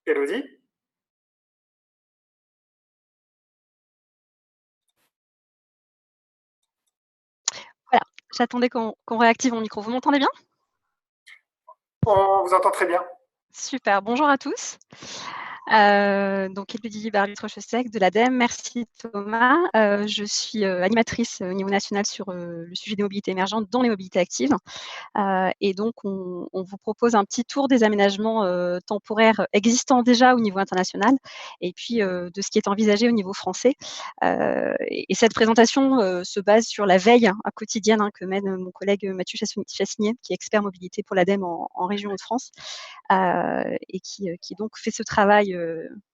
Elodie? Voilà, j'attendais qu'on réactive mon micro. Vous m'entendez bien? On vous entend très bien. Super, bonjour à tous. Donc Élodie Barbitre-Chaussec de l'ADEME. Merci Thomas. Je suis animatrice au niveau national sur le sujet des mobilités émergentes dans les mobilités actives. Et donc on vous propose un petit tour des aménagements temporaires existants déjà au niveau international et puis de ce qui est envisagé au niveau français. Et cette présentation se base sur la veille quotidienne que mène mon collègue Mathieu Chassinier, qui est expert mobilité pour l'ADEME en région Hauts-de-France, et qui donc fait ce travail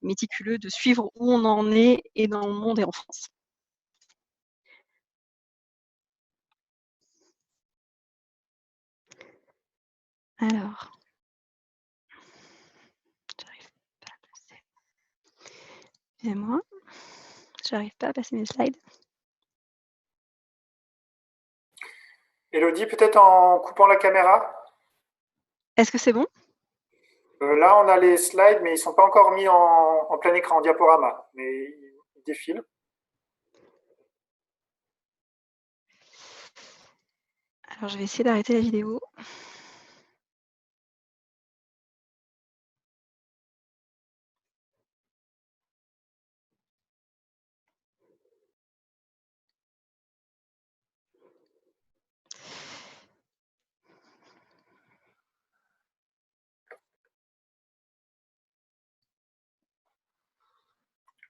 méticuleux de suivre où on en est et dans le monde et en France. Alors, j'arrive pas à passer. Excusez-moi, j'arrive pas à passer mes slides. Elodie, peut-être en coupant la caméra? Est-ce que c'est bon? Là, on a les slides, mais ils ne sont pas encore mis en plein écran, en diaporama, mais ils défilent. Alors, je vais essayer d'arrêter la vidéo.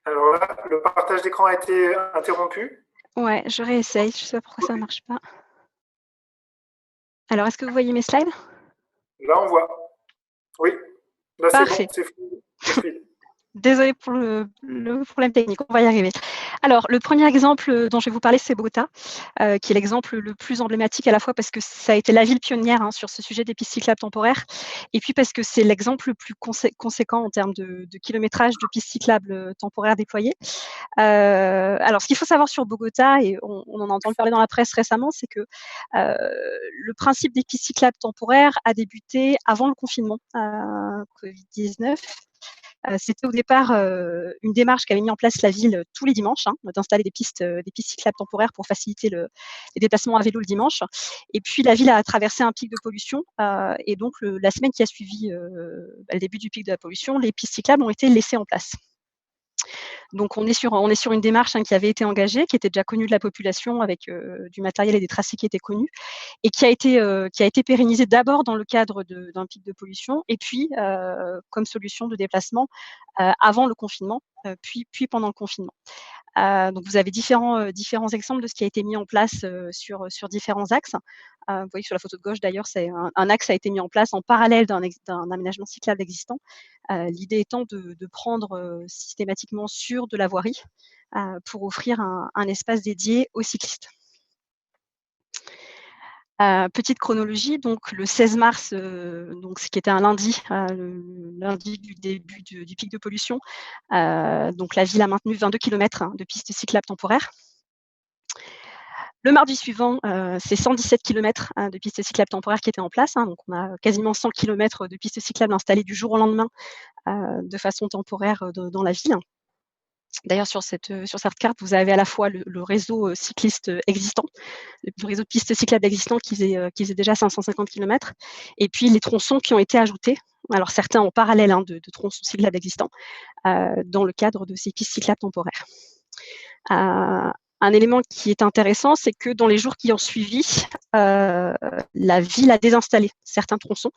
Alors là, le partage d'écran a été interrompu. Ouais, je réessaye. Je sais pas pourquoi ça ne marche pas. Alors, est-ce que vous voyez mes slides? Là, on voit. Oui, là, c'est bon, Parfait. c'est fluide. Désolée pour le problème technique, on va y arriver. Alors, le premier exemple dont je vais vous parler, c'est Bogota, qui est l'exemple le plus emblématique à la fois parce que ça a été la ville pionnière sur ce sujet des pistes cyclables temporaires, et puis parce que c'est l'exemple le plus conséquent en termes de kilométrage de pistes cyclables temporaires déployées. Alors, ce qu'il faut savoir sur Bogota, et on en a entendu parler dans la presse récemment, c'est que le principe des pistes cyclables temporaires a débuté avant le confinement Covid-19. C'était au départ une démarche qu'avait mis en place la ville tous les dimanches, d'installer des pistes cyclables temporaires pour faciliter les déplacements à vélo le dimanche. Et puis la ville a traversé un pic de pollution, et donc la semaine qui a suivi le début du pic de la pollution, les pistes cyclables ont été laissées en place. Donc on est sur une démarche qui avait été engagée, qui était déjà connue de la population avec du matériel et des tracés qui étaient connus, et qui a été pérennisée d'abord dans le cadre d'un pic de pollution, et puis comme solution de déplacement avant le confinement, puis pendant le confinement. Donc vous avez différents exemples de ce qui a été mis en place sur différents axes. Vous voyez sur la photo de gauche d'ailleurs, c'est un axe a été mis en place en parallèle d'un aménagement cyclable existant. L'idée étant de prendre systématiquement sur de la voirie pour offrir un espace dédié aux cyclistes. Petite chronologie, donc le 16 mars, donc ce qui était un lundi, le lundi du début du pic de pollution, donc la ville a maintenu 22 km de pistes cyclables temporaires. Le mardi suivant, c'est 117 km de pistes cyclables temporaires qui étaient en place, donc on a quasiment 100 km de pistes cyclables installées du jour au lendemain, de façon temporaire dans la ville. D'ailleurs, sur cette carte, vous avez à la fois le réseau cycliste existant, le réseau de pistes cyclables existant qui faisait déjà 550 km, et puis les tronçons qui ont été ajoutés. Alors certains en parallèle de tronçons cyclables existants dans le cadre de ces pistes cyclables temporaires. Un élément qui est intéressant, c'est que dans les jours qui ont suivi, la ville a désinstallé certains tronçons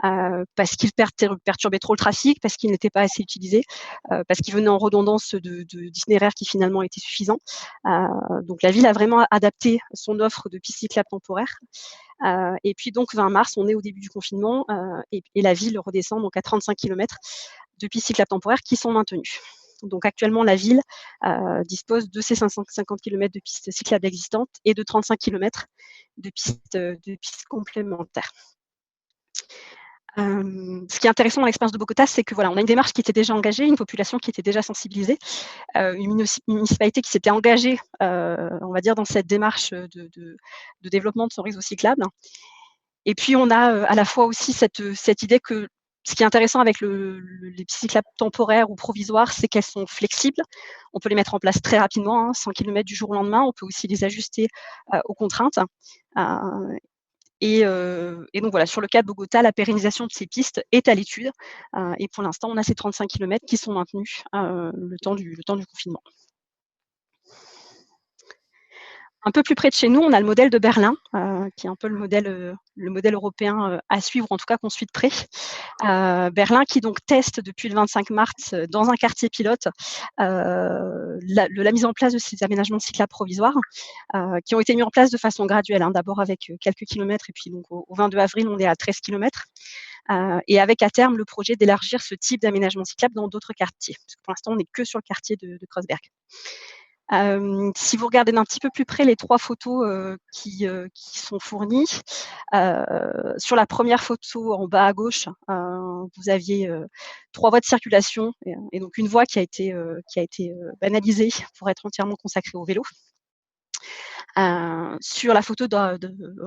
parce qu'ils perturbaient trop le trafic, parce qu'ils n'étaient pas assez utilisés, parce qu'ils venaient en redondance d'itinéraires qui finalement étaient suffisants. Donc la ville a vraiment adapté son offre de pistes cyclables temporaires. Et puis donc 20 mars, on est au début du confinement, et la ville redescend donc à 35 km de pistes cyclables temporaires qui sont maintenues. Donc actuellement, la ville dispose de ces 550 km de pistes cyclables existantes et de 35 km de pistes complémentaires. Ce qui est intéressant dans l'expérience de Bogota, c'est que voilà, on a une démarche qui était déjà engagée, une population qui était déjà sensibilisée, une municipalité qui s'était engagée, on va dire, dans cette démarche de développement de son réseau cyclable. Et puis on a à la fois aussi cette idée que Ce qui est intéressant avec les pistes cyclables temporaires ou provisoires, c'est qu'elles sont flexibles. On peut les mettre en place très rapidement, hein, 100 km du jour au lendemain. On peut aussi les ajuster aux contraintes. Et donc voilà, sur le cas de Bogota, la pérennisation de ces pistes est à l'étude. Et pour l'instant, on a ces 35 km qui sont maintenus le temps du confinement. Un peu plus près de chez nous, on a le modèle de Berlin, qui est un peu le modèle européen à suivre, en tout cas qu'on suit de près. Berlin qui donc teste depuis le 25 mars dans un quartier pilote la mise en place de ces aménagements cyclables provisoires qui ont été mis en place de façon graduelle, hein, d'abord avec quelques kilomètres et puis donc au 22 avril, on est à 13 kilomètres. Et avec à terme le projet d'élargir ce type d'aménagement cyclable dans d'autres quartiers. Parce que pour l'instant, on n'est que sur le quartier de Kreuzberg. Si vous regardez d'un petit peu plus près les 3 photos qui sont fournies, sur la première photo en bas à gauche, vous aviez 3 voies de circulation et donc une voie qui a été banalisée pour être entièrement consacrée au vélo. Sur la photo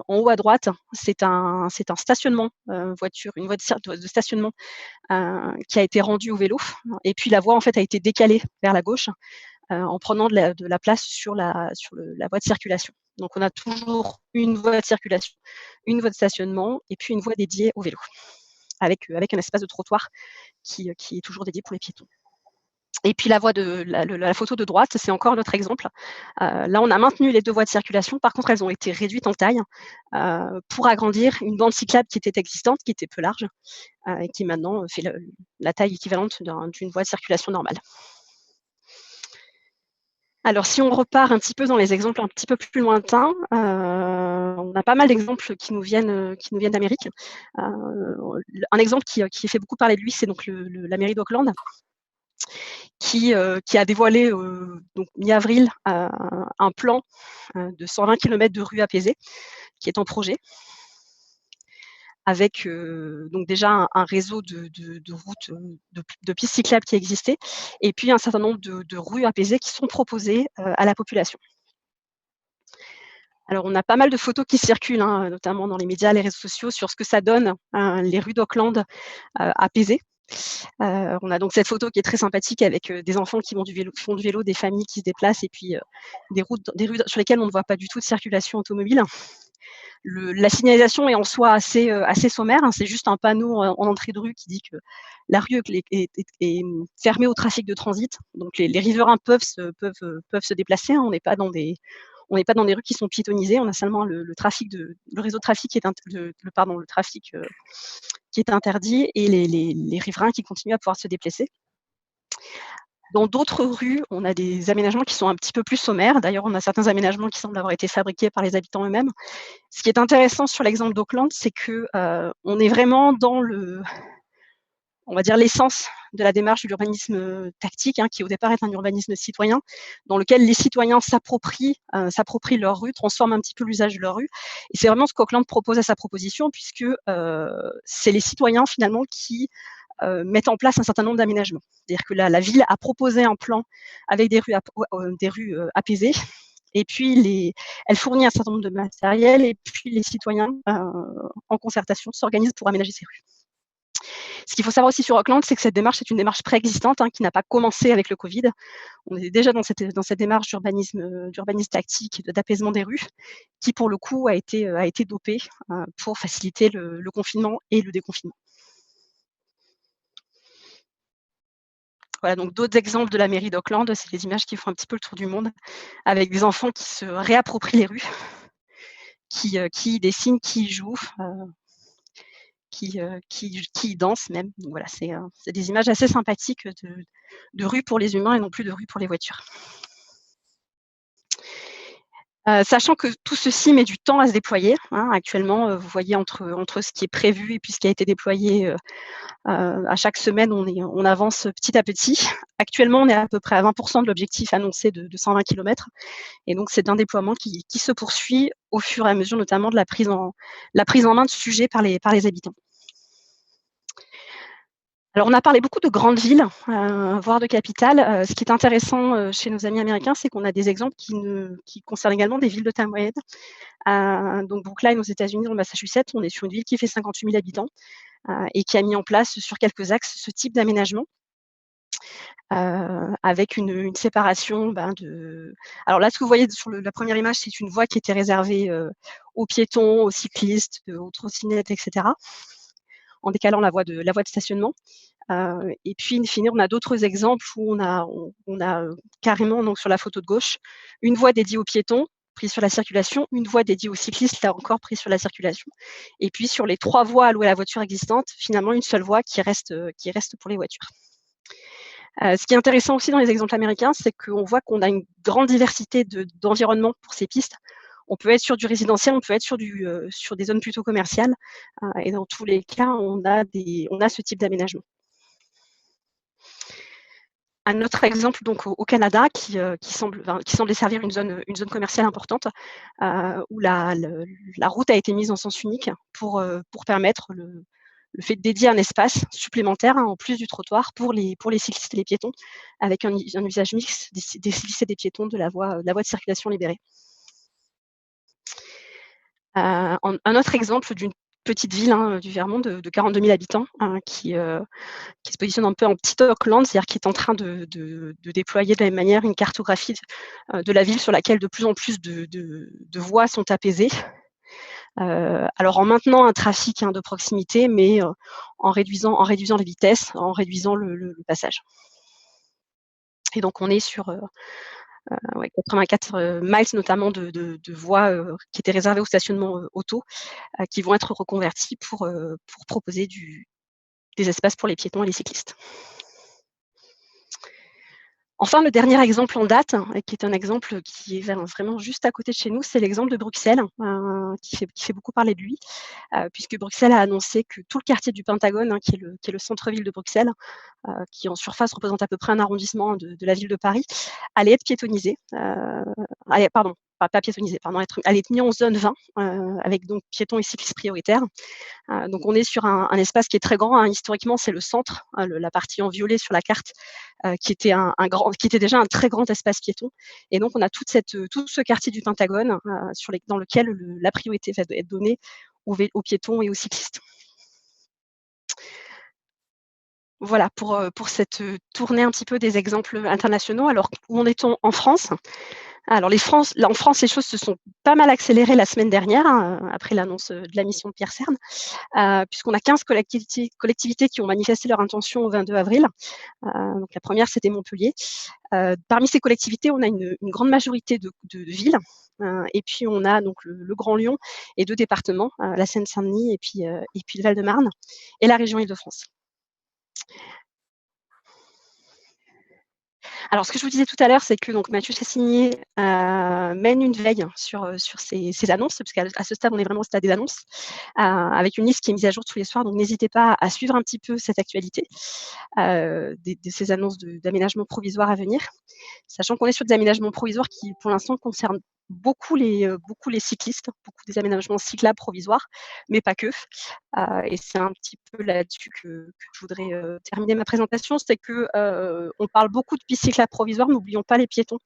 en haut à droite, c'est un stationnement voiture, une voie de stationnement qui a été rendue au vélo. Et puis la voie en fait a été décalée vers la gauche en prenant de la place sur la voie de circulation. Donc on a toujours une voie de circulation, une voie de stationnement et puis une voie dédiée au vélo, avec un espace de trottoir qui est toujours dédié pour les piétons. Et puis la photo de droite, c'est encore notre exemple. Là, on a maintenu les 2 voies de circulation. Par contre, elles ont été réduites en taille pour agrandir une bande cyclable qui était existante, qui était peu large, et qui maintenant fait la taille équivalente d'une voie de circulation normale. Alors, si on repart un petit peu dans les exemples un petit peu plus lointains, on a pas mal d'exemples qui nous viennent d'Amérique. Un exemple qui fait beaucoup parler de lui, c'est donc la mairie d'Auckland, qui a dévoilé donc mi-avril un plan de 120 km de rues apaisées qui est en projet, avec donc déjà un réseau de routes, de pistes cyclables qui existaient, et puis un certain nombre de rues apaisées qui sont proposées à la population. Alors, on a pas mal de photos qui circulent, hein, notamment dans les médias, les réseaux sociaux, sur ce que ça donne, les rues d'Auckland apaisées. On a donc cette photo qui est très sympathique avec des enfants qui font du vélo, des familles qui se déplacent et puis des rues sur lesquelles on ne voit pas du tout de circulation automobile. La signalisation est en soi assez sommaire, hein, c'est juste un panneau en entrée de rue qui dit que la rue est fermée au trafic de transit. Donc les riverains peuvent se déplacer, hein, on n'est pas dans des rues qui sont piétonnisées, on a seulement le réseau de trafic le trafic qui est interdit et les riverains qui continuent à pouvoir se déplacer. Dans d'autres rues, on a des aménagements qui sont un petit peu plus sommaires. D'ailleurs, on a certains aménagements qui semblent avoir été fabriqués par les habitants eux-mêmes. Ce qui est intéressant sur l'exemple d'Auckland, c'est qu'on est vraiment dans on va dire l'essence de la démarche de l'urbanisme tactique, hein, qui au départ est un urbanisme citoyen, dans lequel les citoyens s'approprient leur rue, transforment un petit peu l'usage de leur rue. Et c'est vraiment ce qu'Auckland propose à sa proposition, puisque c'est les citoyens finalement qui mettent en place un certain nombre d'aménagements. C'est-à-dire que la ville a proposé un plan avec des rues apaisées, et puis elle fournit un certain nombre de matériel, et puis les citoyens, en concertation, s'organisent pour aménager ces rues. Ce qu'il faut savoir aussi sur Auckland, c'est que cette démarche est une démarche préexistante, hein, qui n'a pas commencé avec le Covid. On est déjà dans cette démarche d'urbanisme tactique, d'apaisement des rues, qui pour le coup a été dopée pour faciliter le confinement et le déconfinement. Voilà, donc d'autres exemples de la mairie d'Auckland, c'est des images qui font un petit peu le tour du monde, avec des enfants qui se réapproprient les rues, qui dessinent, qui jouent, qui dansent même. Donc voilà, c'est des images assez sympathiques de rues pour les humains et non plus de rues pour les voitures. Sachant que tout ceci met du temps à se déployer, hein. Actuellement, vous voyez entre ce qui est prévu et puis ce qui a été déployé, à chaque semaine, on avance petit à petit. Actuellement, on est à peu près à 20% de l'objectif annoncé de 120 km, et donc c'est un déploiement qui se poursuit au fur et à mesure, notamment de la prise en main de sujets par les habitants. Alors, on a parlé beaucoup de grandes villes, voire de capitales. Ce qui est intéressant chez nos amis américains, c'est qu'on a des exemples qui concernent également des villes de taille moyenne. Donc Brookline aux États-Unis, dans le Massachusetts, on est sur une ville qui fait 58 000 habitants et qui a mis en place sur quelques axes ce type d'aménagement. Avec une séparation alors là, ce que vous voyez sur la première image, c'est une voie qui était réservée aux piétons, aux cyclistes, aux trottinettes, etc., en décalant la voie de stationnement. Et puis, in fine, on a d'autres exemples où on a carrément, donc sur la photo de gauche, une voie dédiée aux piétons, prise sur la circulation, une voie dédiée aux cyclistes, là encore prise sur la circulation. Et puis, sur les 3 voies allouées à la voiture existante, finalement, une seule voie qui reste pour les voitures. Ce qui est intéressant aussi dans les exemples américains, c'est qu'on voit qu'on a une grande diversité d'environnements pour ces pistes. On peut être sur du résidentiel, on peut être sur des zones plutôt commerciales, et dans tous les cas, on a ce type d'aménagement. Un autre exemple donc au Canada qui semble desservir une zone commerciale importante, où la route a été mise en sens unique pour permettre le fait de dédier un espace supplémentaire, en plus du trottoir pour les cyclistes et les piétons, avec un usage mixte des cyclistes et des piétons de la voie de circulation libérée. Un autre exemple d'une petite ville, du Vermont de 42 000 habitants, qui se positionne un peu en petit Auckland, c'est-à-dire qui est en train de déployer de la même manière une cartographie de la ville sur laquelle de plus en plus de voies sont apaisées. Alors en maintenant un trafic de proximité, mais en réduisant les vitesses, en réduisant le passage. Et donc on est sur 84 miles notamment de voies qui étaient réservées au stationnement auto, qui vont être reconverties pour proposer des espaces pour les piétons et les cyclistes. Enfin, le dernier exemple en date, qui est un exemple qui est vraiment juste à côté de chez nous, c'est l'exemple de Bruxelles, qui fait beaucoup parler de lui, puisque Bruxelles a annoncé que tout le quartier du Pentagone, qui est le centre-ville de Bruxelles, qui en surface représente à peu près un arrondissement de la ville de Paris, allait être piétonnisé. Pas piétonnisé, allait être mis en zone 20, avec donc piétons et cyclistes prioritaires. Donc on est sur un espace qui est très grand. Historiquement, c'est le centre, la partie en violet sur la carte, qui était déjà un très grand espace piéton. Et donc on a tout ce quartier du Pentagone dans lequel la priorité va être donnée aux piétons et aux cyclistes. Voilà pour cette tournée un petit peu des exemples internationaux. Alors, où en est-on en France ? Alors en France, les choses se sont pas mal accélérées la semaine dernière, après l'annonce de la mission de Pierre Cern, puisqu'on a 15 collectivités qui ont manifesté leur intention au 22 avril. Donc la première, c'était Montpellier. Parmi ces collectivités, on a une grande majorité de villes, et puis on a donc le Grand Lyon et 2 départements, la Seine-Saint-Denis et puis le Val-de-Marne et la région Île-de-France. Alors, ce que je vous disais tout à l'heure, c'est que donc Mathieu Chassigné mène une veille sur ces annonces, parce qu'à ce stade, on est vraiment au stade des annonces, avec une liste qui est mise à jour tous les soirs. Donc, n'hésitez pas à suivre un petit peu cette actualité de ces annonces d'aménagement provisoire à venir, sachant qu'on est sur des aménagements provisoires qui, pour l'instant, concernent beaucoup les cyclistes, beaucoup des aménagements cyclables provisoires, mais pas que. Et c'est un petit peu là-dessus que je voudrais terminer ma présentation, c'est que on parle beaucoup de pistes cyclables provisoires, n'oublions pas les piétons,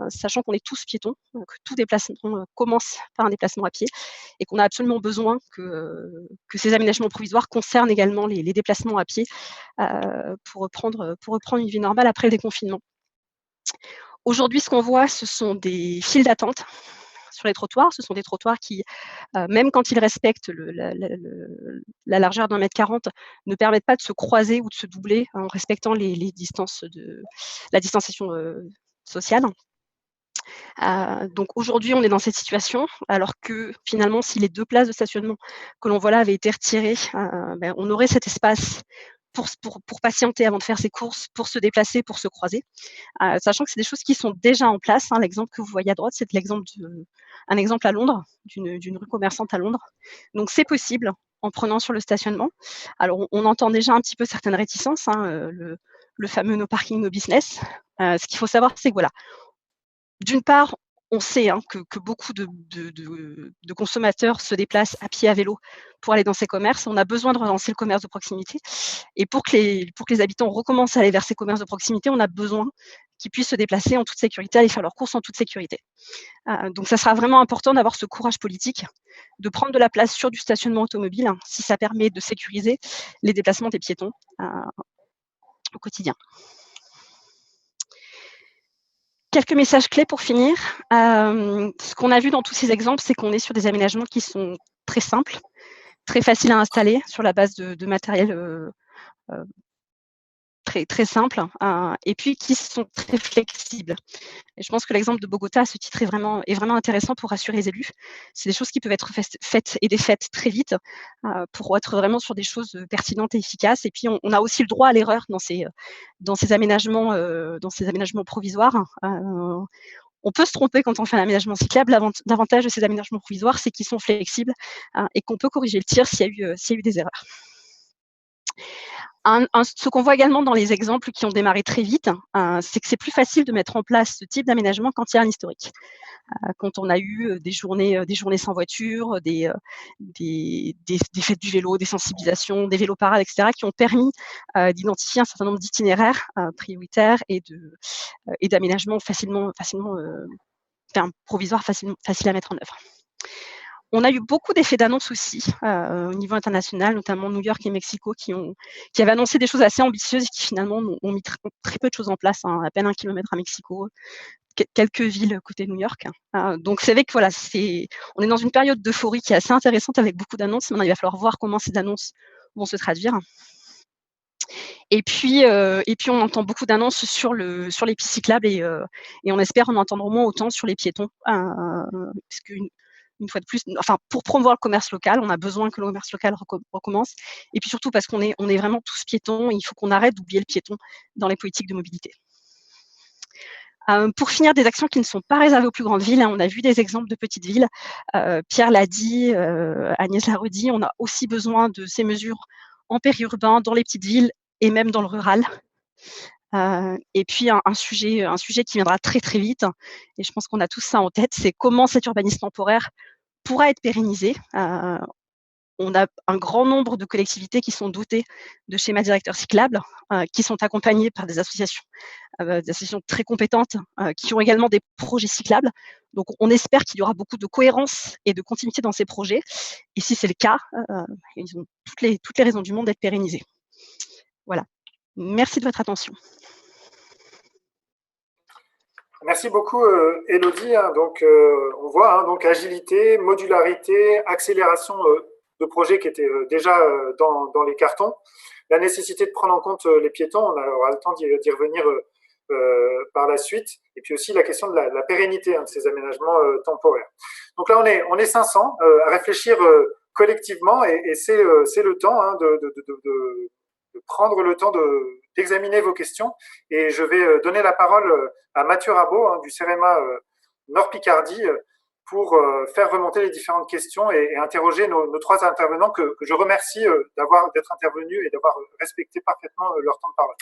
sachant qu'on est tous piétons, que tout déplacement commence par un déplacement à pied, et qu'on a absolument besoin que ces aménagements provisoires concernent également les déplacements à pied, pour reprendre une vie normale après le déconfinement. Aujourd'hui, ce qu'on voit, ce sont des files d'attente sur les trottoirs. Ce sont des trottoirs qui, même quand ils respectent la largeur d'1,40 m, ne permettent pas de se croiser ou de se doubler en respectant la distanciation sociale. Donc aujourd'hui, on est dans cette situation, alors que finalement, si les 2 places de stationnement que l'on voit là avaient été retirées, on aurait cet espace pour patienter avant de faire ses courses, pour se déplacer, pour se croiser. Sachant que c'est des choses qui sont déjà en place. L'exemple que vous voyez à droite, c'est un exemple à Londres, d'une rue commerçante à Londres. Donc c'est possible en prenant sur le stationnement. Alors on entend déjà un petit peu certaines réticences, le fameux no parking, no business. Ce qu'il faut savoir, c'est que voilà, d'une part, on sait que beaucoup de consommateurs se déplacent à pied, à vélo pour aller dans ces commerces. On a besoin de relancer le commerce de proximité. Et pour que les habitants recommencent à aller vers ces commerces de proximité, on a besoin qu'ils puissent se déplacer en toute sécurité, aller faire leurs courses en toute sécurité. Donc, ça sera vraiment important d'avoir ce courage politique, de prendre de la place sur du stationnement automobile, si ça permet de sécuriser les déplacements des piétons au quotidien. Quelques messages clés pour finir. Ce qu'on a vu dans tous ces exemples, c'est qu'on est sur des aménagements qui sont très simples, très faciles à installer sur la base de matériel très, très simple, et puis qui sont très flexibles. Et je pense que l'exemple de Bogota, à ce titre, est vraiment intéressant pour rassurer les élus. C'est des choses qui peuvent être faites et défaites très vite pour être vraiment sur des choses pertinentes et efficaces. Et puis, on a aussi le droit à l'erreur dans ces aménagements provisoires. On peut se tromper quand on fait un aménagement cyclable. L'avantage de ces aménagements provisoires, c'est qu'ils sont flexibles et qu'on peut corriger le tir s'il y a eu des erreurs. Ce qu'on voit également dans les exemples qui ont démarré très vite, c'est que c'est plus facile de mettre en place ce type d'aménagement quand il y a un historique. Quand on a eu des journées sans voiture, des fêtes du vélo, des sensibilisations, des véloparades, etc., qui ont permis d'identifier un certain nombre d'itinéraires prioritaires et d'aménagements provisoires, faciles à mettre en œuvre. On a eu beaucoup d'effets d'annonce aussi au niveau international, notamment New York et Mexico, qui avaient annoncé des choses assez ambitieuses et qui finalement ont mis très peu de choses en place, à peine 1 kilomètre à Mexico, quelques villes côté New York. Donc c'est vrai que voilà, on est dans une période d'euphorie qui est assez intéressante avec beaucoup d'annonces. Maintenant, il va falloir voir comment ces annonces vont se traduire. Et puis on entend beaucoup d'annonces sur les pistes cyclables et on espère en entendre au moins autant sur les piétons, parce qu'une fois de plus, pour promouvoir le commerce local, on a besoin que le commerce local recommence. Et puis surtout parce qu'on est vraiment tous piétons, et il faut qu'on arrête d'oublier le piéton dans les politiques de mobilité. Pour finir, des actions qui ne sont pas réservées aux plus grandes villes. On a vu des exemples de petites villes. Pierre l'a dit, Agnès l'a redit, on a aussi besoin de ces mesures en périurbain, dans les petites villes et même dans le rural. Et puis un sujet qui viendra très très vite, et je pense qu'on a tous ça en tête, c'est comment cet urbanisme temporaire pourra être pérennisé. On a un grand nombre de collectivités qui sont dotées de schémas directeurs cyclables, qui sont accompagnés par des associations très compétentes, qui ont également des projets cyclables. Donc, on espère qu'il y aura beaucoup de cohérence et de continuité dans ces projets. Et si c'est le cas, ils ont toutes les raisons du monde d'être pérennisés. Voilà. Merci de votre attention. Merci beaucoup, Élodie. Donc, on voit donc agilité, modularité, accélération de projets qui étaient déjà dans les cartons. La nécessité de prendre en compte les piétons, on aura le temps d'y revenir par la suite. Et puis aussi la question de la pérennité de ces aménagements temporaires. Donc là, on est 500 à réfléchir collectivement, et c'est le temps de prendre le temps d'examiner vos questions. Et je vais donner la parole à Mathieu Rabot du CEREMA Nord-Picardie pour faire remonter les différentes questions et interroger nos 3 intervenants que je remercie d'être intervenus et d'avoir respecté parfaitement leur temps de parole.